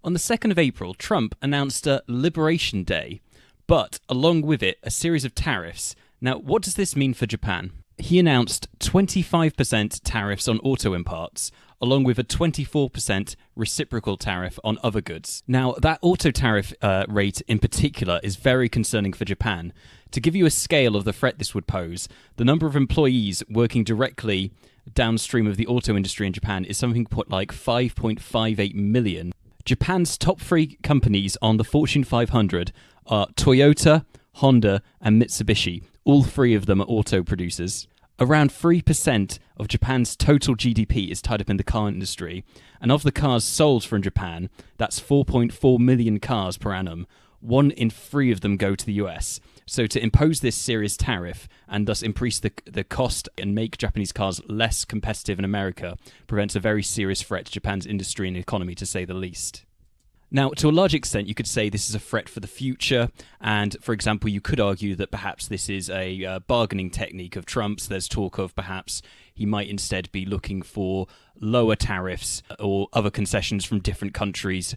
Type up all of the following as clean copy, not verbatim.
On the 2nd of April, Trump announced a Liberation Day, but along with it, a series of tariffs. Now, what does this mean for Japan? He announced 25% tariffs on auto imports, along with a 24% reciprocal tariff on other goods. Now, that auto tariff rate in particular is very concerning for Japan. To give you a scale of the threat this would pose, the number of employees working directly downstream of the auto industry in Japan is something like 5.58 million. Japan's top three companies on the Fortune 500 are Toyota, Honda, and Mitsubishi. All three of them are auto producers. Around 3% of Japan's total GDP is tied up in the car industry, and of the cars sold from Japan, that's 4.4 million cars per annum. 1 in 3 of them go to the US. So to impose this serious tariff and thus increase the cost and make Japanese cars less competitive in America prevents a very serious threat to Japan's industry and economy, to say the least. Now, to a large extent, you could say this is a threat for the future, and, for example, you could argue that perhaps this is a bargaining technique of Trump's. There's talk of perhaps he might instead be looking for lower tariffs or other concessions from different countries,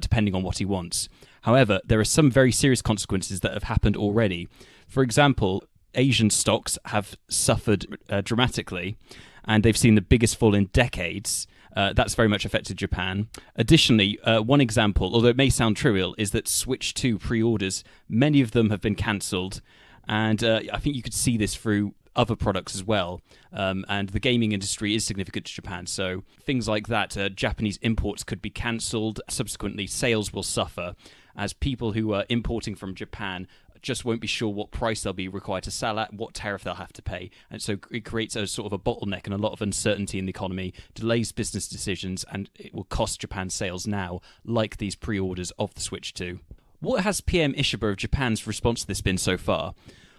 depending on what he wants. However, there are some very serious consequences that have happened already. For example, Asian stocks have suffered dramatically, and they've seen the biggest fall in decades. That's very much affected Japan. Additionally, one example, although it may sound trivial, is that Switch 2 pre-orders, many of them have been cancelled, and I think you could see this through other products as well. And the gaming industry is significant to Japan, so things like that, Japanese imports could be cancelled. Subsequently, sales will suffer, as people who are importing from Japan just won't be sure what price they'll be required to sell at, what tariff they'll have to pay. And so it creates a sort of a bottleneck and a lot of uncertainty in the economy, delays business decisions, and it will cost Japan sales now, like these pre-orders of the Switch 2. What has PM Ishiba of Japan's response to this been so far?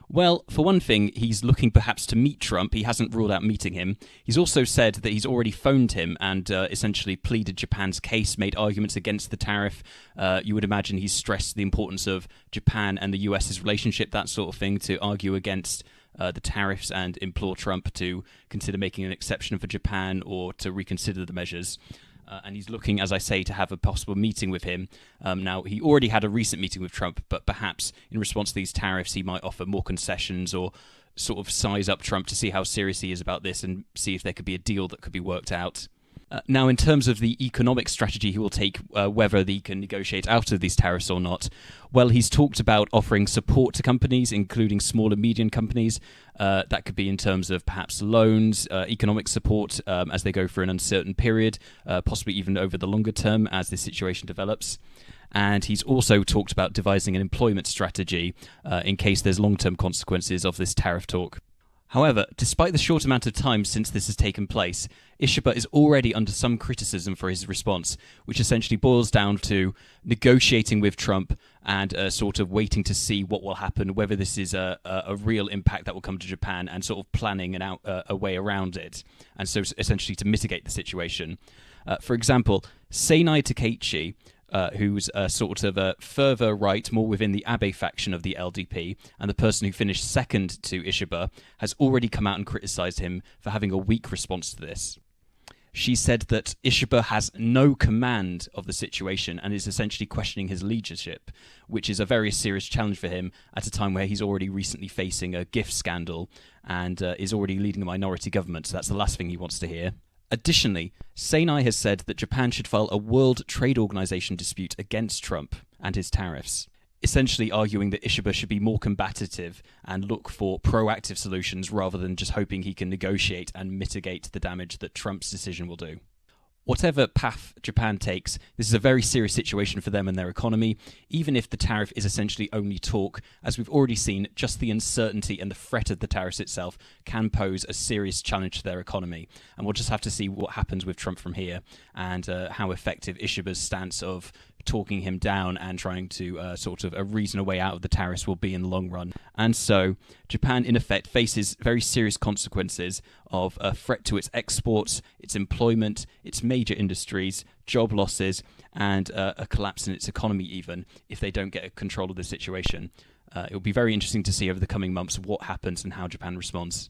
Well, for one thing, he's looking perhaps to meet Trump. He hasn't ruled out meeting him. He's also said that he's already phoned him and essentially pleaded Japan's case, made arguments against the tariff. You would imagine he's stressed the importance of Japan and the US's relationship, that sort of thing, to argue against the tariffs and implore Trump to consider making an exception for Japan or to reconsider the measures. And he's looking, as I say, to have a possible meeting with him. Now, he already had a recent meeting with Trump, but perhaps in response to these tariffs, he might offer more concessions or sort of size up Trump to see how serious he is about this and see if there could be a deal that could be worked out. Now, in terms of the economic strategy he will take, whether he can negotiate out of these tariffs or not, well, he's talked about offering support to companies, including small and medium companies. That could be in terms of perhaps loans, economic support as they go through an uncertain period, possibly even over the longer term as this situation develops. And he's also talked about devising an employment strategy in case there's long-term consequences of this tariff talk. However, despite the short amount of time since this has taken place, Ishiba is already under some criticism for his response, which essentially boils down to negotiating with Trump and sort of waiting to see what will happen, whether this is a real impact that will come to Japan, and sort of planning a way around it, and so essentially to mitigate the situation. For example, Seinai Takeichi, who's sort of a further right, more within the Abe faction of the LDP, and the person who finished second to Ishiba, has already come out and criticised him for having a weak response to this. She said that Ishiba has no command of the situation and is essentially questioning his leadership, which is a very serious challenge for him at a time where he's already recently facing a gift scandal and is already leading a minority government, so that's the last thing he wants to hear. Additionally, Seinai has said that Japan should file a World Trade Organization dispute against Trump and his tariffs, essentially arguing that Ishiba should be more combative and look for proactive solutions rather than just hoping he can negotiate and mitigate the damage that Trump's decision will do. Whatever path Japan takes, this is a very serious situation for them and their economy, even if the tariff is essentially only talk. As we've already seen, just the uncertainty and the threat of the tariffs itself can pose a serious challenge to their economy. And we'll just have to see what happens with Trump from here and how effective Ishiba's stance of talking him down and trying to sort of reason a way out of the tariffs will be in the long run. And so Japan, in effect, faces very serious consequences of a threat to its exports, its employment, its major industries, job losses, and a collapse in its economy even, if they don't get control of the situation. It will be very interesting to see over the coming months what happens and how Japan responds.